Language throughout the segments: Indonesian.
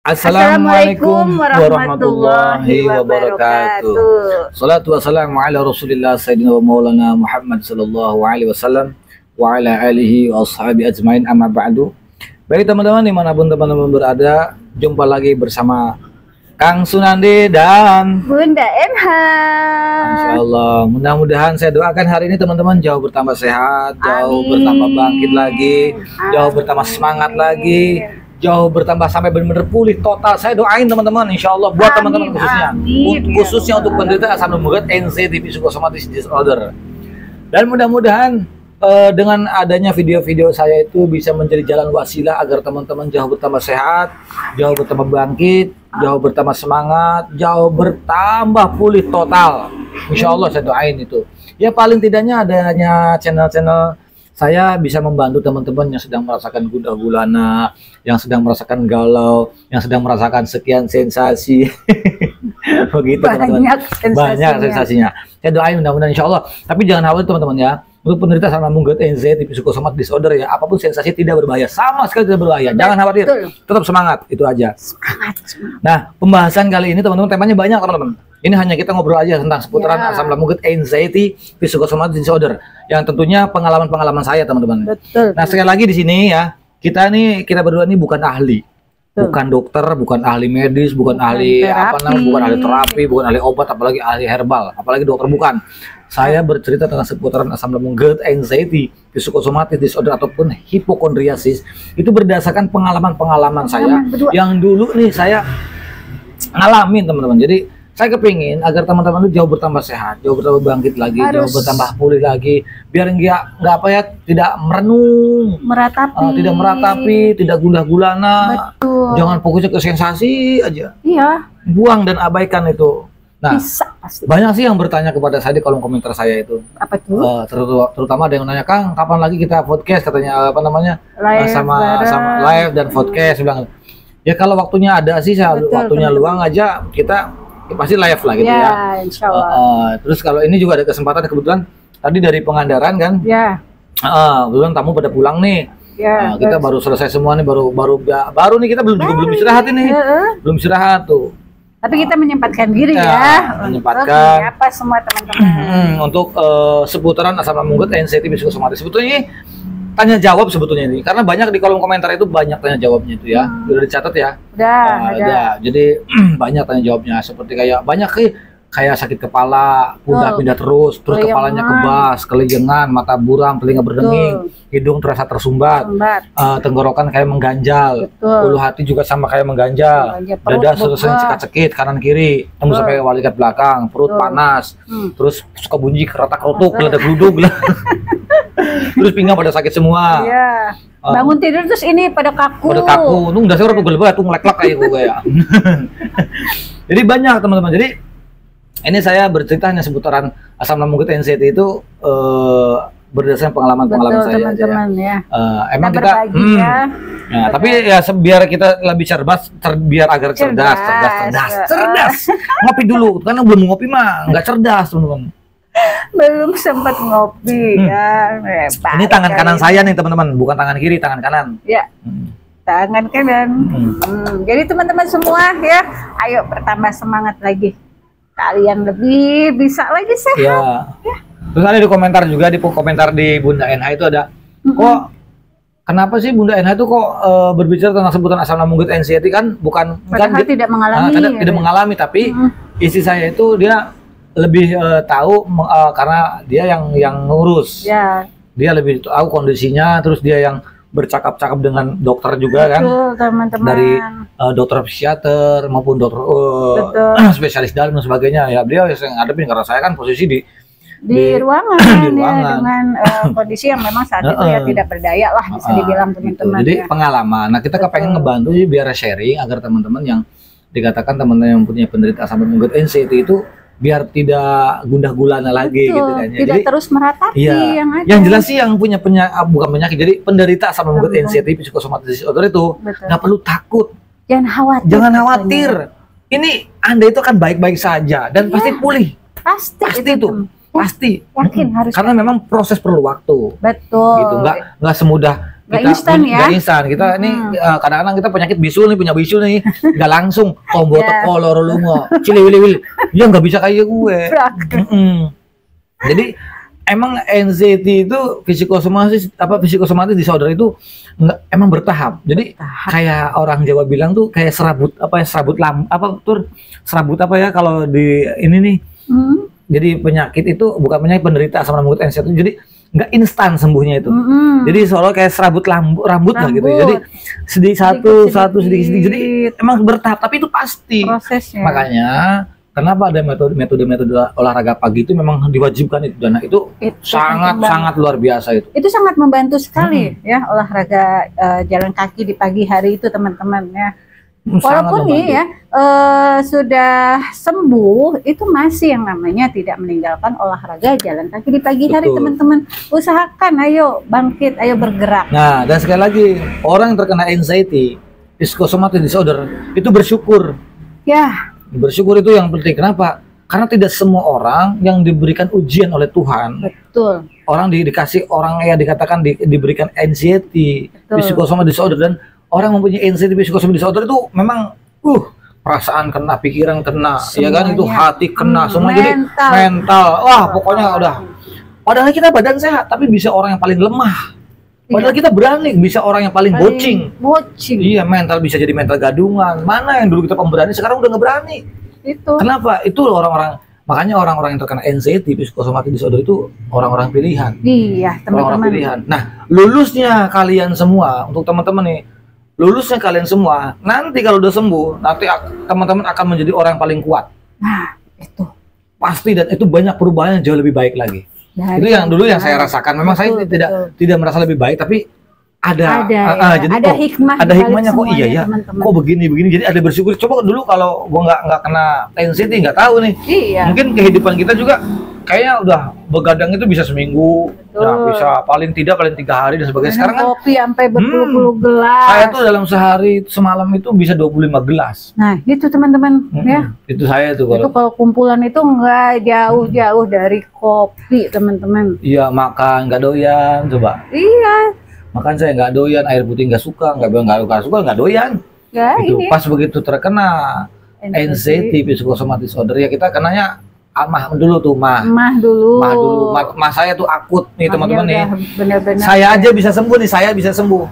Assalamualaikum warahmatullahi wabarakatuh. Salatu wassalamu ala Rasulillah Sayyidina wa Maulana Muhammad sallallahu alaihi wasallam wa ala alihi wa ashabi ajmain, amma ba'du. Baik teman-teman, dimanapun teman-teman berada, jumpa lagi bersama Kang Sunandi dan Bunda MH. Insyaallah, mudah-mudahan saya doakan hari ini teman-teman jauh bertambah sehat, jauh bertambah bangkit lagi, jauh bertambah semangat lagi, jauh bertambah sampai benar-benar pulih total. Saya doain teman-teman, insya Allah buat teman-teman khususnya untuk penderita asam lambung anxiety psychosomatic disorder. Dan mudah-mudahan dengan adanya video-video saya itu bisa menjadi jalan wasilah agar teman-teman jauh bertambah sehat, jauh bertambah bangkit, jauh bertambah semangat, jauh bertambah pulih total. Insya Allah saya doain itu. Ya paling tidaknya adanya channel-channel saya bisa membantu teman-teman yang sedang merasakan gundah gulana, yang sedang merasakan galau, yang sedang merasakan sekian sensasi. Begitu teman-teman. Banyak sensasinya. Saya doain mudah-mudahan insya Allah. Tapi jangan khawatir teman-teman ya. Untuk penderita asam lambung anxiety psychosomatic disorder ya, apapun sensasi tidak berbahaya, sama sekali tidak berbahaya. Jangan khawatir. Tetap semangat, itu aja. Nah, pembahasan kali ini teman-teman temanya banyak teman-teman. Ini hanya kita ngobrol aja tentang seputaran asam lambung anxiety psychosomatic disorder yang tentunya pengalaman-pengalaman saya teman-teman. Nah, sekali lagi di sini ya, kita berdua ini bukan ahli. Bukan dokter, bukan ahli medis, bukan ahli bukan ahli terapi, bukan ahli obat, apalagi ahli herbal, apalagi dokter bukan. Saya bercerita tentang seputaran asam lambung anxiety, psychosomatic disorder ataupun hipokondriasis itu berdasarkan pengalaman-pengalaman saya yang dulu nih saya ngalamin teman-teman. Jadi saya kepingin agar teman-teman itu jauh bertambah sehat, jauh bertambah bangkit lagi, jauh bertambah pulih lagi, biar nggak apa ya, tidak merenung, tidak meratapi, tidak gundah gulana. Jangan fokusnya ke sensasi aja. Iya. Buang dan abaikan itu. Nah, banyak sih yang bertanya kepada saya di kolom komentar saya itu. Apa tuh? Terutama ada yang nanya, Kang, kapan lagi kita podcast, katanya sama live dan podcast. Bilang, ya kalau waktunya ada sih, waktunya luang aja kita pasti live lah gitu ya. Insya Allah. Terus kalau ini juga ada kesempatan kebetulan tadi dari Pangandaran kan? Ya. Kebetulan tamu pada pulang nih. Ya. Kita baru selesai semua nih, baru nih kita belum istirahat ini, belum istirahat tuh. Tapi kita menyempatkan diri menyempatkan apa semua teman-teman untuk seputaran asam lambung anxiety psychosomatic. Sebetulnya ini tanya jawab sebetulnya ini, karena banyak di kolom komentar itu banyak tanya jawabnya itu ya. Udah dicatat ya? Udah. Jadi banyak tanya jawabnya, seperti kayak sakit kepala, pundak pindah terus kepalanya kebas, kelejengan, mata buram, telinga berdenging, hidung terasa tersumbat, tenggorokan kayak mengganjal, ulu hati juga sama kayak mengganjal, dada sering cekak-cekit kanan kiri, tembus sampai walikat belakang, perut panas, terus suka bunyi keretak-kerutuk, geledak-geluduk, terus pinggang pada sakit semua. Bangun tidur terus ini pada kaku. Nung dasar tuh gelebah tuh ngelek-lek kayak gue ya. Jadi banyak teman-teman. Jadi ini saya bercerita hanya seputaran asam lambung anxiety itu berdasarkan pengalaman-pengalaman saya teman-teman ya. Emang kita tapi ya biar kita lebih biar agar cerdas. Ngopi dulu, karena belum ngopi mah nggak cerdas teman-teman. Belum sempat ngopi ya. Ini tangan kanan saya nih teman-teman, bukan tangan kiri, tangan kanan. Ya. Tangan kanan. Jadi teman-teman semua ya, ayo bertambah semangat lagi. Kalian lebih bisa lagi sehat. Ya. Terus ada di komentar juga, di komentar di Bunda NH itu ada, kok kenapa sih Bunda NH itu kok berbicara tentang sebutan asam lambung anxiety kan bukan tidak mengalami. Tidak mengalami, tapi istri saya itu dia lebih tahu karena dia yang ngurus. Ya. Dia lebih tahu kondisinya, terus dia yang bercakap-cakap dengan dokter juga. Betul, kan teman-teman. Dari dokter psikiater maupun dokter spesialis dalam dan sebagainya ya, beliau yang ngadepin, karena saya kan posisi di ruangan, ya, dengan kondisi yang memang saat itu ya tidak berdaya lah bisa dibilang teman-teman. Jadi pengalaman. Nah, kita kepengen ngebantu biar sharing agar teman-teman yang dikatakan teman-teman yang punya penderita asam lambung anxiety itu biar tidak gundah gulana lagi gitu kan ya. Tidak jadi, terus meratapi yang ada. Yang jelas sih yang punya bukan penyakit, jadi penderita asam lambung anxiety psychosomatic disorder itu nggak perlu takut. Jangan khawatir. Ini Anda itu akan baik-baik saja dan pasti pulih. Pasti itu. Pasti. Yakin harus. Karena memang proses perlu waktu. Betul. Gitu. Nggak semudah Nggak instan ya. Nggak instan. Kita ini kadang-kadang kita penyakit bisul nih, punya bisul nih, nggak langsung tombol teko loro lunga, cili-wili-wili. Ya nggak bisa kayak gue. Jadi emang anxiety itu psikosomatis disorder itu emang bertahap. Jadi kayak orang Jawa bilang tuh kayak serabut ya kalau di ini nih. Jadi penyakit itu bukan penyakit penderita asam lambung anxiety. Jadi nggak instan sembuhnya itu. Jadi seolah kayak serabut rambut lah gitu. Jadi sedikit. Jadi emang bertahap, tapi itu pasti prosesnya. Makanya kenapa ada metode olahraga pagi itu memang diwajibkan itu, dan itu sangat luar biasa itu. Itu sangat membantu sekali ya olahraga jalan kaki di pagi hari itu teman-teman ya. Walaupun nih ya sudah sembuh, itu masih yang namanya tidak meninggalkan olahraga jalan kaki di pagi hari teman-teman. Usahakan, ayo bangkit, ayo bergerak. Nah, dan sekali lagi orang yang terkena anxiety, psychosomatic disorder itu bersyukur. Ya. Bersyukur itu yang penting. Kenapa? Karena tidak semua orang yang diberikan ujian oleh Tuhan. Betul. Orang dikasih orang yang dikatakan diberikan anxiety, psychosomatic disorder, dan orang mempunyai anxiety, psychosomatic disorder itu memang perasaan kena, pikiran kena, semuanya. Ya kan, itu hati kena, semua jadi mental. Wah, pokoknya udah. Padahal kita badan sehat, tapi bisa orang yang paling lemah. Padahal kita berani, bisa orang yang paling bocing. Iya, mental bisa jadi mental gadungan. Mana yang dulu kita pemberani, sekarang udah nggak berani. Itu. Kenapa? Itu orang-orang, makanya orang-orang yang terkena anxiety, psikosomatik disorder itu orang-orang pilihan. Iya, teman-teman. Orang-orang pilihan. Nah, lulusnya kalian semua, untuk teman-teman nih, lulusnya kalian semua, nanti kalau udah sembuh, nanti teman-teman akan menjadi orang yang paling kuat. Nah, itu. Pasti, dan itu banyak perubahan yang jauh lebih baik lagi. Itu yang dulu yang saya rasakan. Memang saya tidak merasa lebih baik, tapi ada hikmahnya kok. Iya ya, kok begini. Jadi ada bersyukur. Coba dulu kalau gua nggak kena anxiety, nggak tahu nih. Iya. Mungkin kehidupan kita juga kayaknya udah begadang itu bisa seminggu, nah, bisa paling 3 hari dan sebagainya. Sekarang kan kopi sampai berpuluh-puluh gelas. Saya tuh dalam sehari semalam itu bisa 25 gelas. Nah, itu teman-teman ya. Itu saya tuh kalau kumpulan itu nggak jauh-jauh dari kopi, teman-teman. Iya, makan nggak doyan, coba. Iya. Makan saya nggak doyan, air putih nggak suka, nggak doyan. Ya, itu ini. Pas begitu terkena anxiety, psychosomatic disorder, ya kita kenanya mah dulu. Mah saya tuh akut nih teman-teman nih. Bener-bener saya aja bisa sembuh nih, saya bisa sembuh.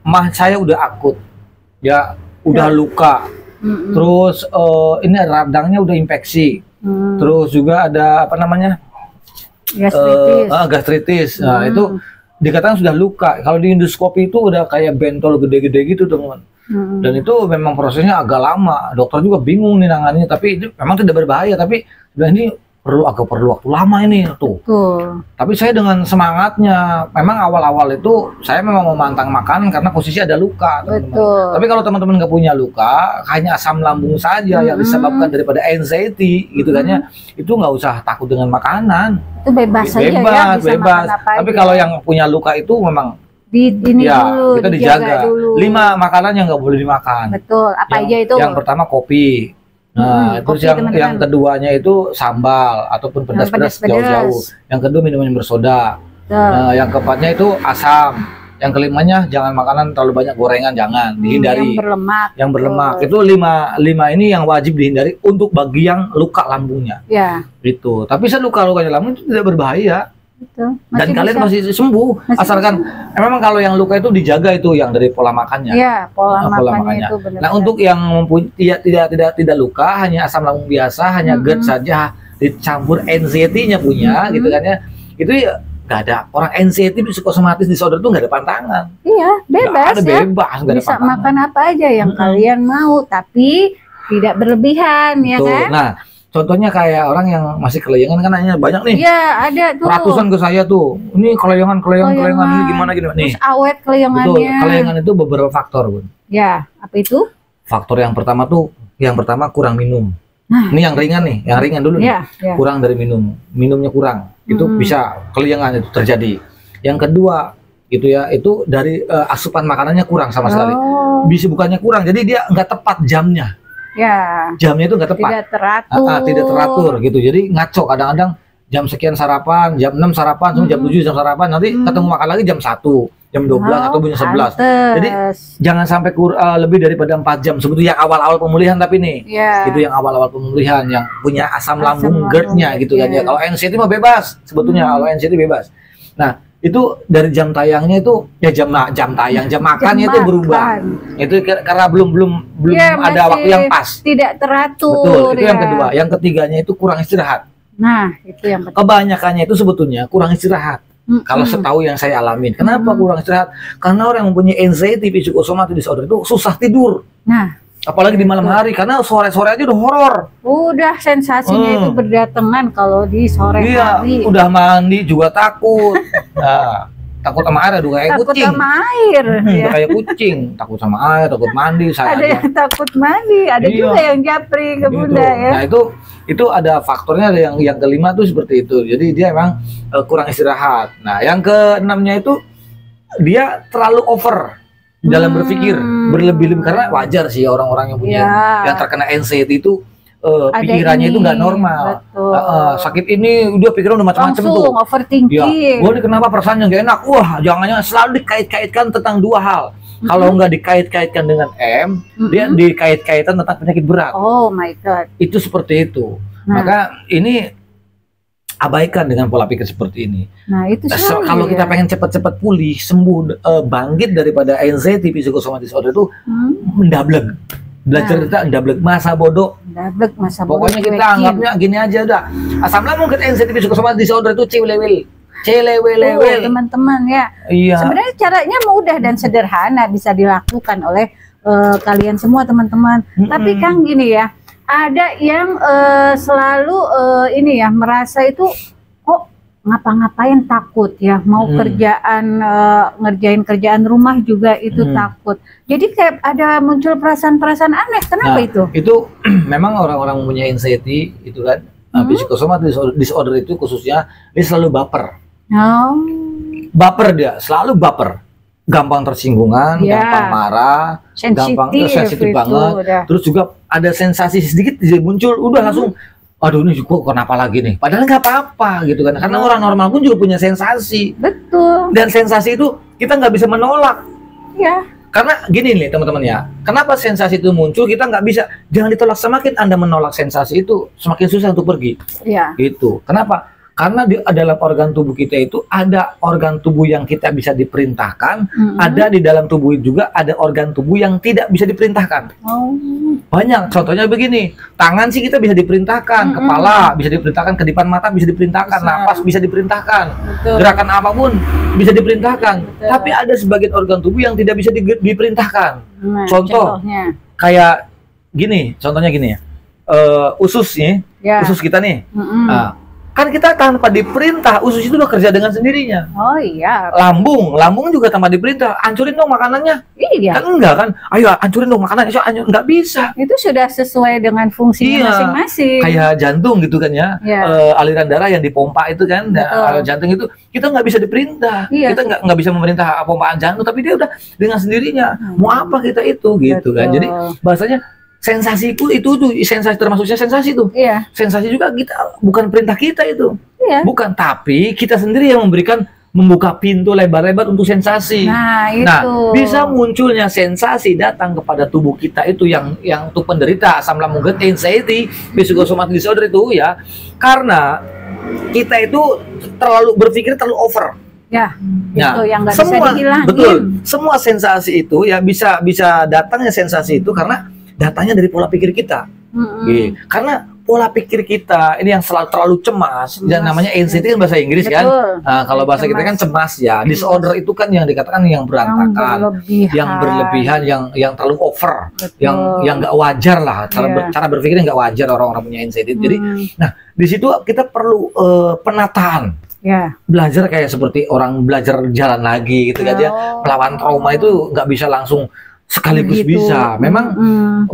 Mah saya udah akut, ya udah luka. Terus ini radangnya udah infeksi. Terus juga ada apa namanya? Gastritis. Nah, itu dikatakan sudah luka. Kalau di endoskopi itu udah kayak bentol gede-gede gitu, teman-teman. Dan itu memang prosesnya agak lama. Dokter juga bingung nih nangannya, tapi itu memang tidak berbahaya, tapi ini perlu waktu lama ini tuh. Tapi saya dengan semangatnya, memang awal-awal itu saya memang memantang makanan karena posisi ada luka, teman-teman. Tapi kalau teman-teman nggak punya luka, hanya asam lambung saja yang disebabkan daripada anxiety gitu kan ya, itu nggak usah takut dengan makanan. Itu bebas saja ya, bisa bebas. Makan apa Tapi aja. kalau yang punya luka itu memang dulu, kita dijaga dulu. 5 makanan yang nggak boleh dimakan. Betul. Apa aja itu? Yang pertama kopi. Nah, terus yang keduanya itu sambal ataupun pedas-pedas jauh-jauh. Yang kedua minuman yang bersoda. Nah, yang keempatnya itu asam. Yang kelimanya jangan makanan terlalu banyak gorengan, jangan dihindari. Yang berlemak. Itu 5 ini yang wajib dihindari untuk bagi yang luka lambungnya. Ya. Itu. Tapi luka-lukanya lambung itu tidak berbahaya. Dan kalian masih sembuh, asalkan memang kalau yang luka itu dijaga itu yang dari pola makannya. Iya, pola makannya itu benar. Nah, untuk yang tidak luka, hanya asam lambung biasa, hanya GERD saja dicampur anxiety-nya punya gitu kan ya. Itu ya nggak ada. Orang anxiety psikosomatis disorder itu nggak ada pantangan. Iya, bebas ya. Bebas, bisa makan apa aja yang kalian mau, tapi tidak berlebihan. Ya kan? Nah, contohnya kayak orang yang masih kelayangan kan hanya banyak nih. Iya, ada tuh. Ratusan ke saya tuh. Ini kelayangan ini gimana nih. Terus awet kelayangannya. Betul, kelayangan itu beberapa faktor, Bun. Ya, apa itu? Faktor yang pertama kurang minum. Nah, ini yang ringan dulu nih. Ya. Kurang dari minumnya kurang. Itu bisa kelayangan itu terjadi. Yang kedua, itu dari asupan makanannya kurang sama sekali. Bisa bukannya kurang, jadi dia nggak tepat jamnya. Ya. Jamnya itu nggak tepat. Tidak teratur gitu. Jadi ngaco, kadang-kadang jam sekian sarapan, jam 6 sarapan, jam 7 jam sarapan, nanti ketemu makan lagi jam 1. jam 12 atau jam 11. Jadi jangan sampai lebih daripada 4 jam. Sebetulnya awal-awal pemulihan tapi nih. Itu yang awal-awal pemulihan yang punya asam lambung GERD-nya gitu kan ya. Kalau NCT mah bebas sebetulnya, kalau NCT bebas. Nah, itu dari jam tayangnya itu ya jam makannya itu berubah. Itu karena belum ada waktu yang pas. Tidak teratur. Betul, itu yang kedua. Yang ketiganya itu kurang istirahat. Nah, itu yang ketiga. Kebanyakannya itu sebetulnya kurang istirahat. Kalau setahu yang saya alamin. Kenapa kurang istirahat? Karena orang yang mempunyai anxiety psychosomatic disorder itu susah tidur. Nah, apalagi di malam hari, karena sore-sore aja udah horor. Udah sensasinya itu berdatangan kalau di sore hari. Udah mandi juga takut. Nah, takut sama air, aduh kayak kucing. Takut sama air. Kayak kucing, takut sama air, takut mandi. Ada yang takut mandi, ada juga yang japri ke bunda ya. Nah itu ada faktornya, ada yang kelima tuh seperti itu. Jadi dia emang kurang istirahat. Nah yang keenamnya itu dia terlalu over dalam berpikir, berlebih-lebih, karena wajar sih orang-orang yang punya yang terkena anxiety itu pikirannya itu nggak normal. Sakit ini udah pikiran udah macam-macam tuh. Langsung overthinking. Wah ini kenapa perasaannya nggak enak? Wah jangan selalu dikait-kaitkan tentang dua hal. Kalau nggak dikait-kaitkan dengan M, dia dikait-kaitan tentang penyakit berat. Oh my God. Itu seperti itu. Maka ini abaikan dengan pola pikir seperti ini. Nah itu kalau kita pengen cepat-cepat pulih, sembuh, bangkit daripada anxiety psychosomatic disorder itu mendableg. Belajar kita ndablek masa bodoh. Pokoknya kita anggapnya gini aja udah. Asam lambung ke anxiety psychosomatic disorder itu celewel. Teman-teman ya. Sebenarnya caranya mudah dan sederhana, bisa dilakukan oleh kalian semua teman-teman. Tapi Kang gini ya, ada yang selalu ini ya merasa itu kok ngapa-ngapain takut ya, mau ngerjain kerjaan rumah juga itu takut. Jadi kayak ada muncul perasaan-perasaan aneh. Kenapa itu? Itu memang orang-orang mempunyai anxiety itu kan, psychosomatic disorder itu khususnya dia selalu baper. Baper, dia selalu baper, gampang tersinggungan, gampang marah, gampang sensitif banget. Terus juga ada sensasi sedikit muncul udah langsung aduh ini juga kenapa lagi nih, padahal nggak apa-apa gitu kan, karena orang normal pun juga punya sensasi. Betul. Dan sensasi itu kita nggak bisa menolak. Ya. Karena gini nih teman-teman ya, kenapa sensasi itu muncul kita nggak bisa, jangan ditolak. Semakin Anda menolak sensasi itu semakin susah untuk pergi. Iya. Gitu. Kenapa? Karena di dalam organ tubuh kita itu ada organ tubuh yang kita bisa diperintahkan, ada di dalam tubuh juga ada organ tubuh yang tidak bisa diperintahkan. Banyak, contohnya begini, tangan sih kita bisa diperintahkan, kepala bisa diperintahkan, kedipan mata bisa diperintahkan, napas bisa diperintahkan, gerakan apapun bisa diperintahkan. Tapi ada sebagian organ tubuh yang tidak bisa diperintahkan. Contohnya kayak gini, contohnya gini ya, usus nih, usus kita nih. Kan kita tanpa diperintah, usus itu udah kerja dengan sendirinya. Oh iya. Lambung juga tanpa diperintah, hancurin dong makanannya. Iya. Kan enggak kan? Ayo hancurin dong makanannya, nggak bisa. Itu sudah sesuai dengan fungsinya masing-masing. Kayak jantung gitu kan ya. Aliran darah yang dipompa itu kan, aliran jantung itu kita nggak bisa diperintah. Kita nggak bisa memerintah pompaan jantung, tapi dia udah dengan sendirinya. Mau apa kita itu gitu kan? Jadi bahasanya sensasi itu tuh sensasi, termasuknya sensasi tuh. Sensasi juga kita bukan perintah kita itu. Bukan, tapi kita sendiri yang membuka pintu lebar-lebar untuk sensasi. Nah, itu. Bisa munculnya sensasi datang kepada tubuh kita itu yang untuk penderita asam lambung GERD, anxiety, psychosomatic disorder itu ya, karena kita itu berpikir terlalu over. Itu yang nggak bisa dihilangin. Betul. Semua sensasi itu ya bisa datangnya sensasi itu karena datanya dari pola pikir kita. Karena pola pikir kita ini yang selalu terlalu cemas, dan namanya anxiety kan bahasa Inggris kan. Nah, kalau bahasa kita kan cemas ya. Disorder itu kan yang dikatakan yang berantakan, yang berlebihan, yang terlalu over, yang nggak wajar lah, cara berpikirnya nggak wajar orang-orang punya anxiety. Jadi, nah di situ kita perlu penataan. Belajar kayak seperti orang belajar jalan lagi gitu kan ya. Melawan trauma itu nggak bisa langsung sekaligus bisa. Memang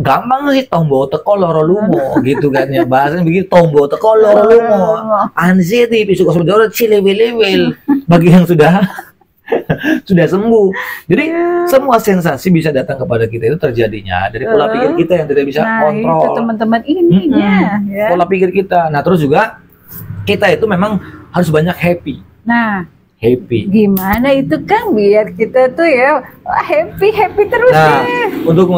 gampang sih, tombo teko loro lumo gitu kan ya, bahasanya begitu, tombo teko loro lumo, anxiety psychosomatic disorder cilewil-lewil bagi yang sudah sembuh. Jadi semua sensasi bisa datang kepada kita itu terjadinya dari pola pikir kita yang tidak bisa kontrol. Itu teman-teman ininya pola pikir kita. Nah terus juga kita itu memang harus banyak happy. Nah, happy. Gimana itu Kang biar kita tuh ya happy terus Nah, deh. untuk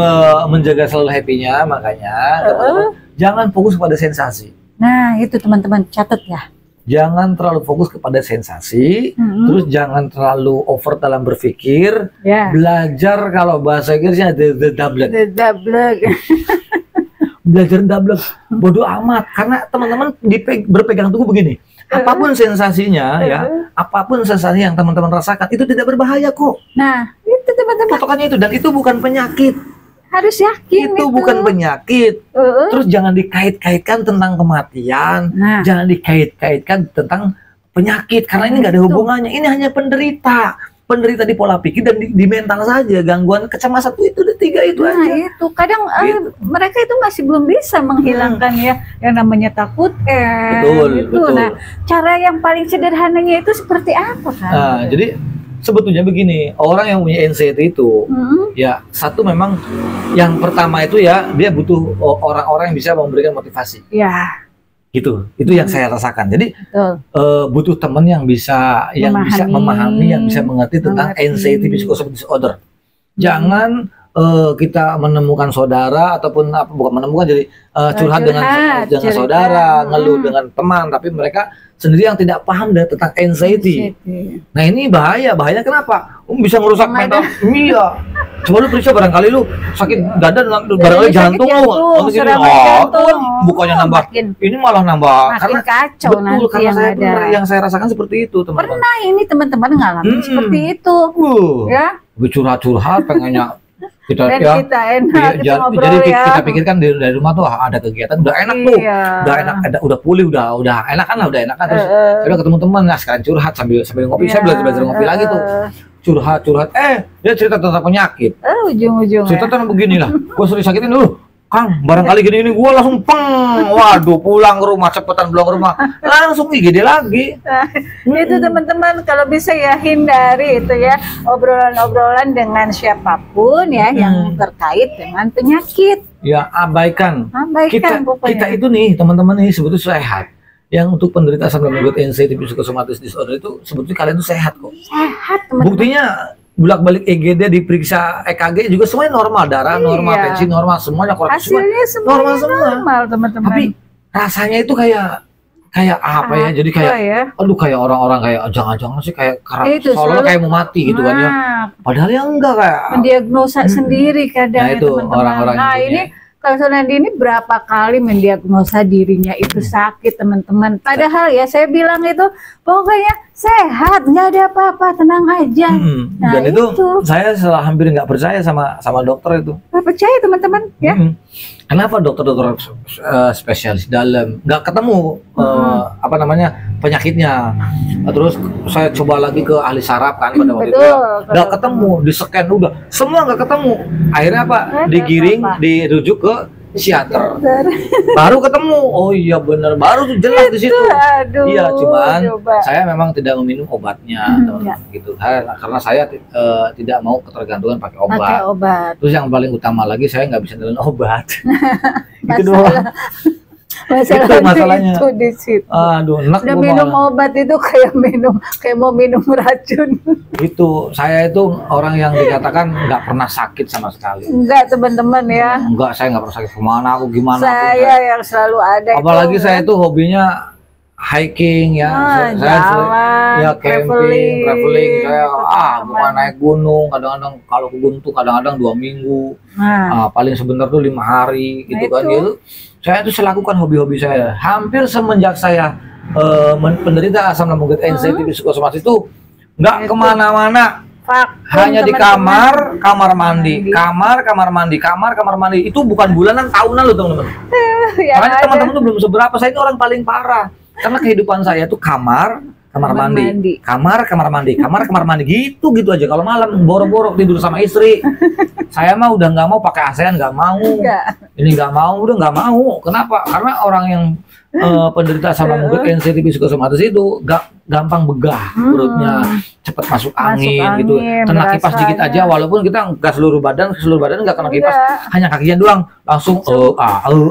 menjaga selalu happy-nya, makanya teman-teman jangan fokus pada sensasi. Nah, itu teman-teman catat ya. Jangan terlalu fokus kepada sensasi, terus jangan terlalu over dalam berpikir. Ya. Belajar, kalau bahasa Inggrisnya the double. Belajar double, bodoh amat. Karena teman-teman berpegang teguh begini. Apapun sensasinya ya, apapun sensasi yang teman-teman rasakan itu tidak berbahaya kok. Nah, itu teman-teman. Patokannya itu, dan itu bukan penyakit. Harus yakin Itu bukan penyakit. Terus jangan dikait-kaitkan tentang kematian, jangan dikait-kaitkan tentang penyakit, karena ini nggak ada hubungannya. Ini hanya penderita di pola pikir dan di mental saja, gangguan kecemasan itu ada 3 itu aja. Itu kadang mereka itu masih belum bisa menghilangkan ya yang namanya takut betul. Nah, cara yang paling sederhananya itu seperti apa kan? Nah, jadi sebetulnya begini, orang yang punya anxiety itu ya, satu memang yang pertama itu ya, dia butuh orang-orang yang bisa memberikan motivasi. Ya. Gitu, itu yang saya rasakan. Jadi butuh teman yang bisa memahami, yang bisa mengerti tentang anxiety psychosomatic disorder. Jangan kita menemukan saudara ataupun bukan menemukan, jadi curhat dengan saudara, ngeluh dengan teman, tapi mereka sendiri yang tidak paham tentang anxiety. Nah, ini bahaya kenapa? Bisa merusak mental. Iya. Coba lu periksa, barangkali lu sakit dada, barangkali jantung lu, bukannya nambah, ini malah nambah. Karena kacau betul, karena yang saya rasakan seperti itu, teman-teman. Pernah ini teman-teman ngalamin seperti itu. Ya. Curhat pengennya kita enak, jadi kita pikirkan dari rumah tuh ada kegiatan, udah enak tuh, udah pulih, udah enak kan, terus udah ketemu teman, nah sekarang curhat sambil ngopi. Saya belajar ngopi lagi tuh, curhat dia cerita tentang penyakit, ujung-ujungnya cerita tentang begini lah, gue sering sakitin dulu Kang, barangkali gini gue langsung waduh, pulang ke rumah, cepetan pulang ke rumah, langsung IGD lagi. Itu teman-teman, kalau bisa ya hindari itu ya obrolan-obrolan dengan siapapun ya yang terkait dengan penyakit. Ya, abaikan kita itu nih teman-teman nih sebetulnya sehat. Yang untuk penderita asam lambung anxiety psychosomatic disorder itu sebetulnya kalian tuh sehat kok. Sehat teman-teman. Buktinya bolak-balik EGD, diperiksa EKG juga semuanya normal, darah normal, tensi normal, semuanya hasilnya normal semua. Teman-teman. Tapi rasanya itu kayak apa ya? Jadi kayak aduh, kayak orang-orang kayak jangan-jangan sih kayak soalnya kayak mau mati gitu kan ya. Padahal ya enggak, kayak mendiagnosa sendiri kadang ya teman-teman. Orang-orang nah, ini Kang Sunandi ini berapa kali mendiagnosa dirinya itu sakit teman-teman. Padahal ya saya bilang itu pokoknya sehat, nggak ada apa-apa, tenang aja. Nah, dan itu saya hampir nggak percaya sama dokter itu. Nggak percaya teman-teman ya. Kenapa dokter-dokter spesialis dalam nggak ketemu penyakitnya? Terus saya coba lagi ke ahli saraf kan pada waktu itu, nggak ketemu, di scan udah semua nggak ketemu. Akhirnya apa? Digiring, dirujuk ke psikiater, baru ketemu. Oh iya benar, baru tuh jelas di situ. Iya, cuman saya memang tidak meminum obatnya, gitu. Karena saya tidak mau ketergantungan pakai obat. Terus yang paling utama lagi, saya nggak bisa nelan obat. Itu doang. Masalahnya. Itu di situ. Aduh, enak. Udah minum obat itu kayak mau minum racun. Itu saya itu orang yang dikatakan nggak pernah sakit sama sekali. Enggak teman-teman ya. Enggak, saya nggak pernah sakit kemana aku gimana. Saya yang selalu ada. Apalagi saya itu hobinya hiking ya, saya camping, traveling, saya bukan naik gunung, kadang-kadang kalau ke gunung tuh kadang-kadang 2 minggu, paling sebentar tuh 5 hari gitu kan gitu. Saya tuh melakukan hobi-hobi saya. Hampir semenjak saya penderita asam lambung anxiety psychosomatic itu nggak kemana-mana, hanya di kamar mandi, kamar mandi. Itu bukan bulanan, tahunan loh teman-teman. Karena teman-teman tuh belum seberapa, saya ini orang paling parah. Karena kehidupan saya tuh kamar mandi, kamar mandi gitu aja. Kalau malam borok-borok tidur sama istri, saya mah udah nggak mau pakai ASEAN, nggak mau. Ini nggak mau, udah nggak mau. Kenapa? Karena orang yang penderita asam lambung anxiety psychosomatic itu gampang begah perutnya, cepat masuk angin gitu. Kena kipas dikit aja, walaupun kita nggak seluruh badan nggak kena kipas, hanya kakinya doang langsung aduh.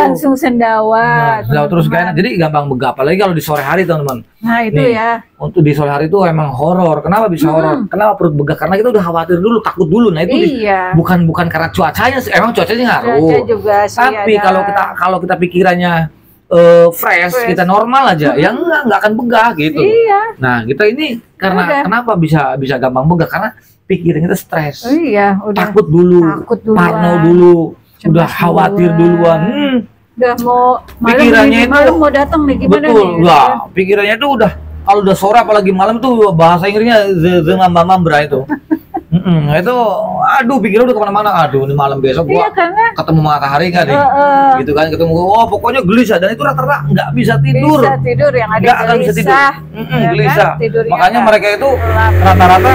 Langsung sendawa. Nah, terus gak enak. Jadi gampang begah, apalagi kalau di sore hari teman-teman. Nah itu nih, ya. Untuk di sore hari itu emang horor. Kenapa bisa horor? Kenapa perut begah? Karena kita udah khawatir dulu, takut dulu. Nah itu bukan karena cuacanya, emang cuacanya ngaruh. Cuaca juga sih tapi kalau kita pikirannya fresh, kita normal aja, ya nggak akan begah gitu. Iya. Nah kita ini karena kenapa bisa gampang begah? Karena pikiran kita stres. Takut dulu, parno dulu, udah khawatir duluan. Udah mau pikirannya malam mau datang nih gimana betul, nih? Betul, pikirannya itu udah kalau udah sore apalagi malam tuh bahasa Inggrisnya zengambamambra itu. Itu aduh pikiran udah kemana-mana, aduh ini malam besok gua ketemu matahari nggak nih, gitu kan, ketemu pokoknya gelisah, dan itu rata-rata nggak bisa tidur yang ada nggak akan bisa tidur, gelisah. Makanya mereka itu rata-rata,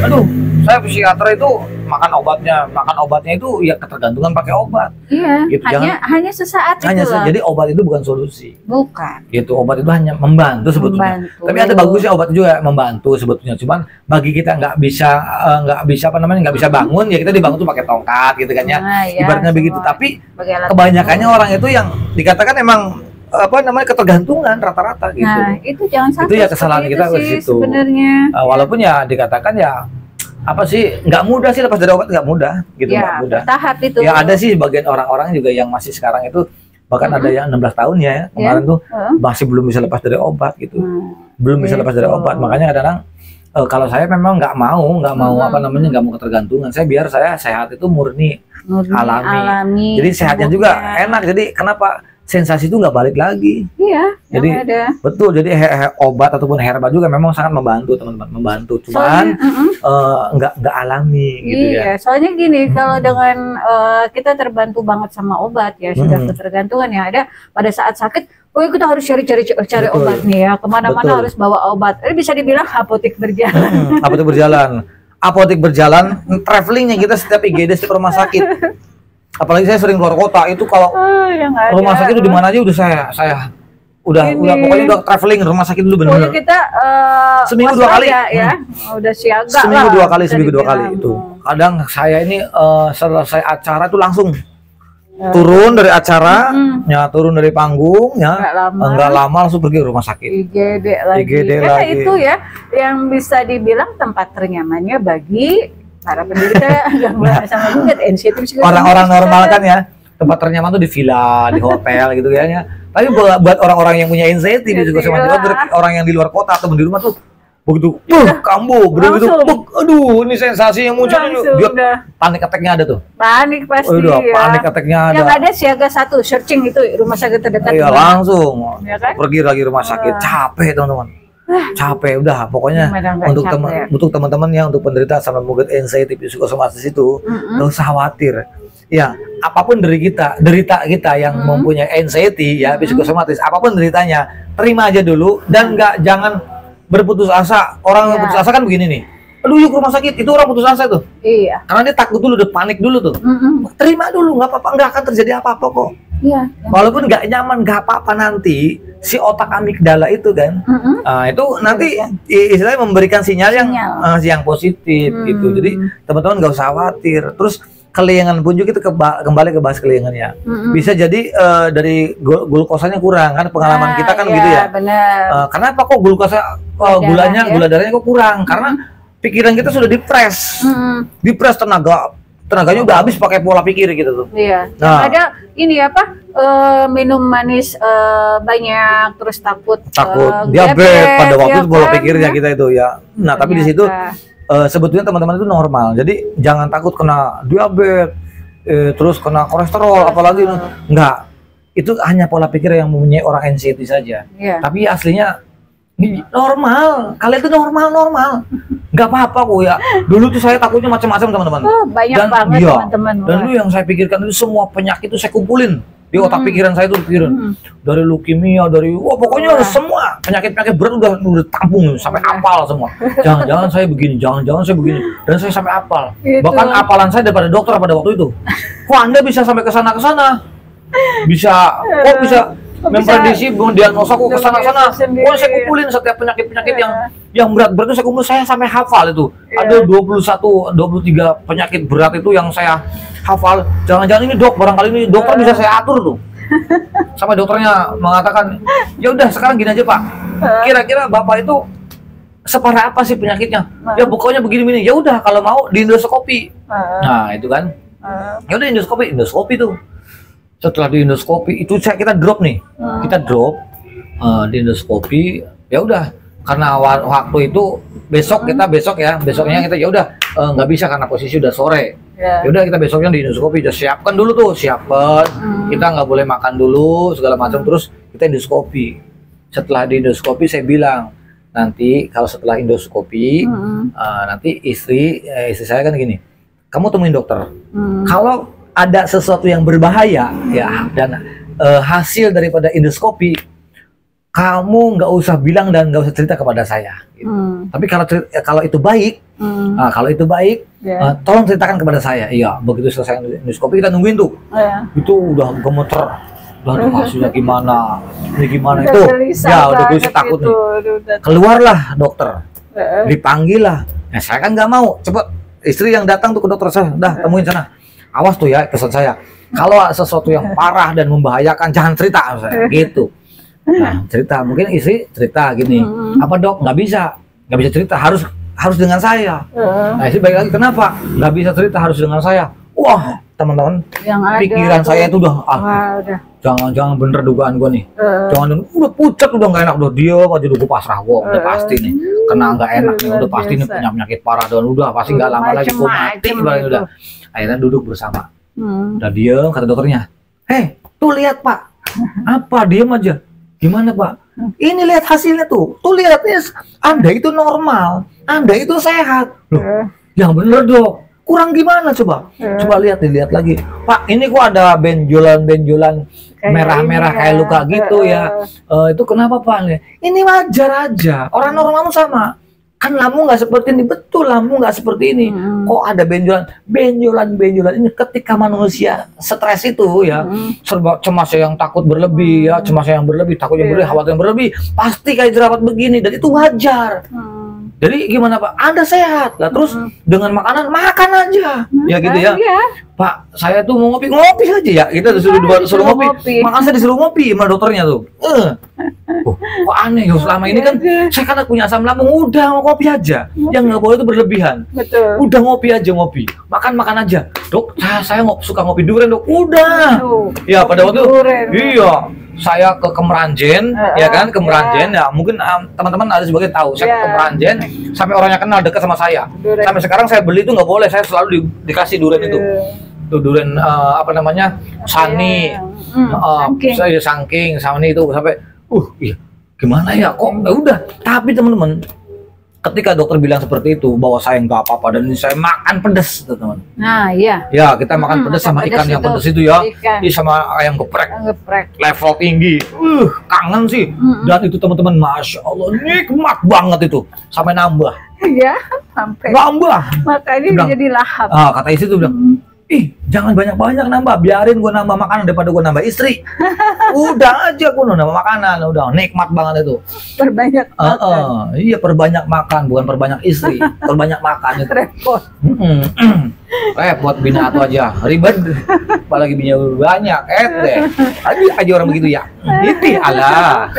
aduh saya psikiater itu makan obatnya itu ya ketergantungan pakai obat. Iya. Gitu. Hanya sesaat itu loh. Jadi obat itu bukan solusi. Bukan. Gitu, obat itu hanya membantu sebetulnya. Tapi ada bagusnya obat juga membantu sebetulnya. Cuman bagi kita nggak bisa bangun, ya kita dibangun tuh pakai tongkat gitu kan ya. Ibaratnya begitu. Tapi kebanyakannya orang itu yang dikatakan emang ketergantungan rata-rata gitu. Nah, itu jangan sampai. Itu ya kesalahan kita di situ. Sebenarnya. Walaupun ya dikatakan ya nggak mudah sih lepas dari obat, nggak mudah gitu, nggak mudah. Tahap itu. Ya ada sih bagian orang-orang juga yang masih sekarang itu bahkan ada yang 16 tahun ya kemarin tuh masih belum bisa lepas dari obat gitu, belum bisa lepas dari obat. Makanya kadang kalau saya memang nggak mau nggak mau ketergantungan. Biar saya sehat itu murni alami. Jadi sehatnya juga enak. Jadi kenapa sensasi itu nggak balik lagi? Iya. Jadi betul. Jadi obat ataupun herbal juga memang sangat membantu teman-teman, membantu. Cuman nggak alami gitu ya. Soalnya gini, kalau dengan kita terbantu banget sama obat ya, sudah ketergantungan ya, ada pada saat sakit, kita harus cari obat nih ya, kemana-mana harus bawa obat. Ini bisa dibilang apotek berjalan. Apotek berjalan, travelingnya kita setiap IGD, setiap rumah sakit. Apalagi saya sering keluar kota, itu kalau rumah sakit itu di mana aja udah saya udah pokoknya udah traveling rumah sakit dulu benar-benar. Kita seminggu 2 kali ya. Udah siaga seminggu lah. Seminggu dua kali itu. Kadang saya ini selesai acara itu langsung turun dari acara, turun dari panggung ya, enggak lama langsung pergi ke rumah sakit. IGD Karena lagi. Itu ya yang bisa dibilang tempat ternyamannya bagi para penderita gangguan sama gugat NCT. Orang-orang normal kan ya, tempat ternyaman tuh di villa, di hotel gitu ya. Tapi buat orang-orang yang punya anxiety juga sama orang yang di luar kota atau di rumah tuh begitu kambuh, begitu aduh ini sensasi yang muncul dia panik attack-nya ada tuh. Panik pasti panik attack-nya ada. Yang ada siaga 1 searching itu rumah sakit terdekat. Iya, langsung pergi lagi rumah sakit, capek teman-teman. Capek udah pokoknya. Untuk teman-teman ya, untuk penderita sama mugat anxiety psikosomatis itu nggak usah khawatir ya, apapun derita kita yang mempunyai anxiety ya psikosomatis, apapun deritanya terima aja dulu dan jangan berputus asa. Orang yang putus asa kan begini nih, aduh yuk ke rumah sakit, itu orang putus asa tuh. Iya, karena dia takut dulu, udah panik dulu tuh. Terima dulu, nggak apa-apa, nggak akan terjadi apa-apa kok. Iya. Walaupun nggak nyaman, nggak apa-apa, nanti si otak amigdala itu kan, itu nanti istilahnya memberikan sinyal yang positif gitu. Jadi teman-teman nggak usah khawatir. Terus kelengan pun juga itu kembali ke bahas kelengannya. Bisa jadi dari glukosanya kurang kan, pengalaman kita kan gitu ya. Benar. Kenapa kok gula darahnya kok kurang? Karena pikiran kita sudah dipres, tenaganya udah habis pakai pola pikir gitu tuh. Iya. Nah, ada ini minum manis banyak, terus takut diabetes pada waktu itu pola pikirnya kita itu ya. Nah, tapi di situ sebetulnya teman-teman itu normal. Jadi jangan takut kena diabetes, terus kena kolesterol, apalagi enggak. Itu hanya pola pikir yang mempunyai orang anxiety saja. Tapi aslinya normal, kalian itu normal, nggak apa-apa kok ya. Dulu tuh saya takutnya macam-macam teman-teman. Banyak banget teman-teman. Dan dulu yang saya pikirkan itu semua penyakit itu saya kumpulin di otak pikiran saya itu dari leukemia, pokoknya semua penyakit berat udah tampung sampai hafal semua. Jangan-jangan saya begini, dan saya sampai hafal. Bahkan hafalan saya daripada dokter pada waktu itu. Kok Anda bisa sampai ke sana? Bisa memprediksi diagnosa aku kesana-sana. Saya kumpulin setiap penyakit-penyakit yang berat-berat itu saya kumpul, saya sampai hafal itu. Ada 23 penyakit berat itu yang saya hafal. Jangan-jangan ini dok, barangkali ini dokter bisa saya atur tuh. Sampai dokternya mengatakan, ya udah sekarang gini aja Pak. Kira-kira Bapak itu separah apa sih penyakitnya? Ya pokoknya begini-begini. Ya udah kalau mau di endoskopi. Nah itu kan. Ya udah endoskopi tuh. Setelah di endoskopi itu kita drop nih. Kita drop di endoskopi. Ya udah karena waktu itu besoknya kita ya udah nggak bisa karena posisi udah sore. Ya udah kita besoknya di endoskopi, udah siapkan dulu tuh, kita nggak boleh makan dulu segala macam, terus kita endoskopi. Setelah di endoskopi saya bilang, nanti kalau setelah endoskopi nanti istri saya kan gini, kamu temuin dokter. Kalau ada sesuatu yang berbahaya ya dan hasil daripada endoskopi, kamu nggak usah bilang dan nggak usah cerita kepada saya. Gitu. Tapi kalau itu baik, tolong ceritakan kepada saya. Iya, begitu selesai endoskopi kita nungguin tuh. Itu udah gemeter. Udah hasilnya gimana? Ini gimana itu? Ya udah gue takut nih. Keluarlah dokter, dipanggil lah. Nah, saya kan nggak mau. Cepet istri yang datang tuh ke dokter saya, dah temuin sana. Awas tuh ya pesan saya. Kalau sesuatu yang parah dan membahayakan jangan cerita saya. Gitu. Nah cerita, mungkin istri cerita gini, apa dok nggak bisa cerita, harus dengan saya. Nah istri balik lagi, kenapa nggak bisa cerita harus dengan saya? Wah teman-teman, pikiran saya itu udah jangan bener dugaan gue nih, udah pucat, udah nggak enak, udah dia aja udah gue pasrah, udah pasti nih kena nggak enak nih, udah pasti nih punya penyakit parah dan udah pasti nggak lama lagi gue mati. Udah akhirnya duduk bersama, udah diem, kata dokternya, tuh lihat Pak, apa diem aja. Gimana Pak? Ini lihat hasilnya tuh lihat nih, Anda itu normal, Anda itu sehat. Loh, yang bener dok, kurang gimana coba? Coba lihat lagi. Pak, ini kok ada benjolan merah-merah kayak luka gitu ya. Itu kenapa Pak? Ini wajar aja, orang normal sama. Kan lambung nggak seperti ini, betul lambung nggak seperti ini. Kok ada benjolan ini ketika manusia stres itu ya, serba cemas yang takut berlebih ya, takut yang berlebih, khawatir yang berlebih, pasti kayak jerawat begini dan itu wajar. Jadi gimana Pak? Anda sehat lah, terus dengan makanan makan aja, ya gitu ya. Pak, saya tuh mau ngopi aja ya. Kita disuruh ngopi. Makan saya disuruh ngopi sama dokternya tuh. Kok aneh ya, selama ini kan saya kan punya asam lambung, udah mau kopi aja. Yang nggak boleh itu berlebihan. Betul. Udah ngopi makan aja. Dok, saya suka ngopi durian dok. Udah. Ya pada waktu iya. Saya ke Kemeranjen, ya kan, Kemeranjen ya. Mungkin teman-teman ada sebagian tahu. Saya ke Kemeranjen, sampai orangnya kenal dekat sama saya. Sampai sekarang saya beli itu nggak boleh, saya selalu dikasih durian itu. Tuh durian apa namanya, Sani, saya Sangking, Sani itu sampai, iya, gimana ya kok? Ya udah. Tapi teman-teman, ketika dokter bilang seperti itu bahwa saya nggak apa-apa dan saya makan pedas, teman. Nah iya. Ya kita makan pedas sama ikan yang pedas itu ya, sama ayam geprek. Level tinggi. Kangen sih. Dan itu teman-teman, masya Allah nikmat banget itu, sampai nambah. Ya, sampai nambah. Makanya jadi lahap. Kata istri tuh bilang, jangan banyak-banyak nambah, biarin gue nambah makanan daripada gue nambah istri. Udah aja gue nambah makanan, udah nikmat banget itu. Perbanyak makan. Iya, perbanyak makan, bukan perbanyak istri. Perbanyak makan itu. Repot. Repot bina atau aja, ribet. Apalagi bina banyak, aja orang begitu ya. Itu alah.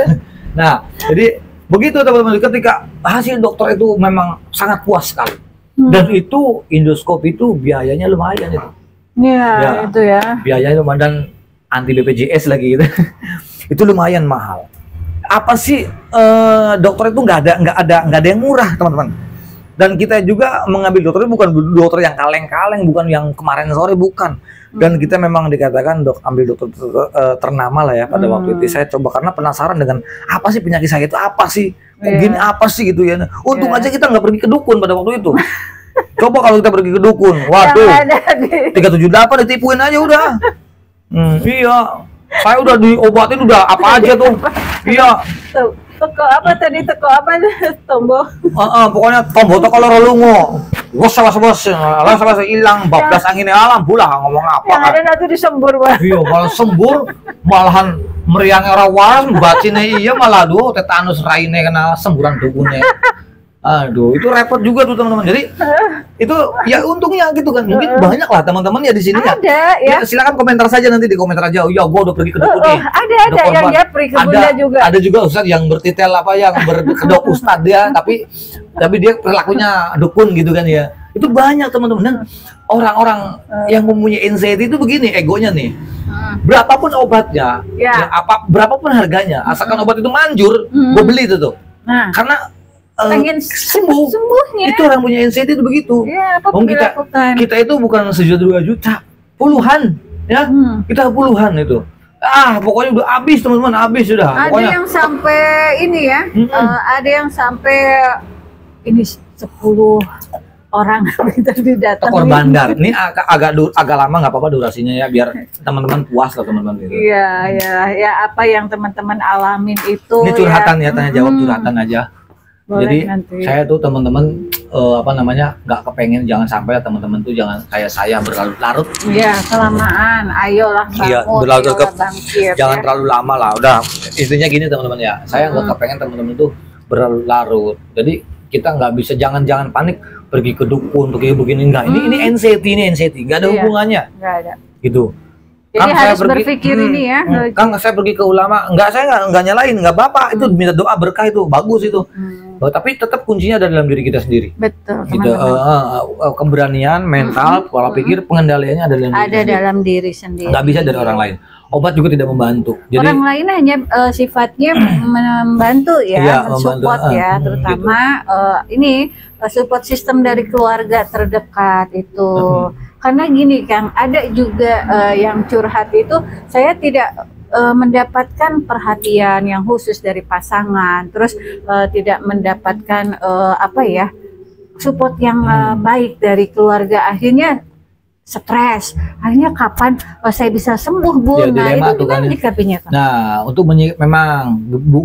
Nah, jadi begitu teman-teman, ketika hasil dokter itu memang sangat puas sekali. Dan itu endoskopi itu biayanya lumayan itu. Ya, itu ya. Biayanya lumayan dan anti BPJS lagi gitu. Itu lumayan mahal. Apa sih dokter itu nggak ada yang murah teman-teman. Dan kita juga mengambil dokter itu bukan dokter yang kaleng-kaleng, bukan yang kemarin sore, bukan. Dan kita memang dikatakan ambil dokter ternama lah ya pada waktu itu. Saya coba karena penasaran dengan apa sih penyakit saya itu, apa sih, gini apa sih gitu ya. Untung aja kita nggak pergi ke dukun pada waktu itu. Coba kalau kita pergi ke dukun, waduh, 378 ditipuin aja udah. Iya, saya udah diobatin udah apa aja tuh. Iya. Toko apa tadi, toko apa tombo? Pokoknya tombo toko loro lungo. Bos hilang, bablas angin alam pula ngomong apa. Yang ada nanti disembur, Bang. Iya, malah sembur, malahan meriang orang waras bacine iya malah aduh tetanus raine kena semburan dukunnya. Aduh, itu repot juga tuh teman-teman. Jadi itu ya untungnya gitu kan. Mungkin banyak lah teman-teman ya di sini ya. Ada ya. Silakan komentar saja nanti di komentar aja. Oh ya, gua udah pergi ke dukun nih. Ada yang dia pergi ke Bunda juga. Ada juga ustaz yang bertitel apa yang berkedok ustaz dia, tapi dia perilakunya dukun gitu kan ya. Itu banyak teman-teman. Dan orang-orang yang mempunyai anxiety itu begini egonya nih. Berapapun obatnya, berapapun harganya, asalkan obat itu manjur, gua beli itu tuh. Nah, karena pengen sembuhnya. Itu orang punya anxiety itu begitu. Ya, kita itu bukan 1 juta 2 juta, puluhan ya. Kita puluhan itu. Pokoknya udah habis teman-teman, habis sudah. Ada Pokoknya, yang sampai ini ya. Ada yang sampai ini 10 orang datang. Tekor bandar. Ini agak lama nggak apa-apa durasinya ya, biar teman-teman puas lah teman-teman gitu. Iya, apa yang teman-teman alamin itu. Ini curhatan ya, tanya jawab curhatan aja. Boleh. Jadi nanti. saya tuh teman-teman nggak kepengen, jangan sampai teman-teman tuh jangan kayak saya berlarut-larut. Iya, kelamaan. Ayolah bangun. Iya, berlarut-larut. Jangan terlalu lama lah. Udah, intinya gini teman-teman ya. Saya nggak kepengen teman-teman tuh berlarut-larut. Jadi kita nggak bisa, jangan panik pergi ke dukun, pergi begini enggak. Ini anxiety, nggak ada hubungannya. Nggak ada. Gitu. Jadi harus berpikir ini ya. Kang, saya pergi ke ulama, saya nggak nyalain, nggak apa-apa. Itu minta doa berkah itu bagus itu. Tapi tetap kuncinya ada dalam diri kita sendiri. Betul. Gitu. Keberanian, mental, pola pikir, pengendaliannya ada dalam diri sendiri. Nggak bisa dari orang lain. Obat juga tidak membantu. Jadi orang lain hanya sifatnya membantu ya, mensupport ya, terutama ini support sistem dari keluarga terdekat itu. Karena gini Kang, ada juga yang curhat itu saya tidak mendapatkan perhatian yang khusus dari pasangan, terus tidak mendapatkan support yang baik dari keluarga, akhirnya stres. Akhirnya kapan saya bisa sembuh, Bu? Nah, itu gimana nyikapinya, Kang? Nah, untuk memang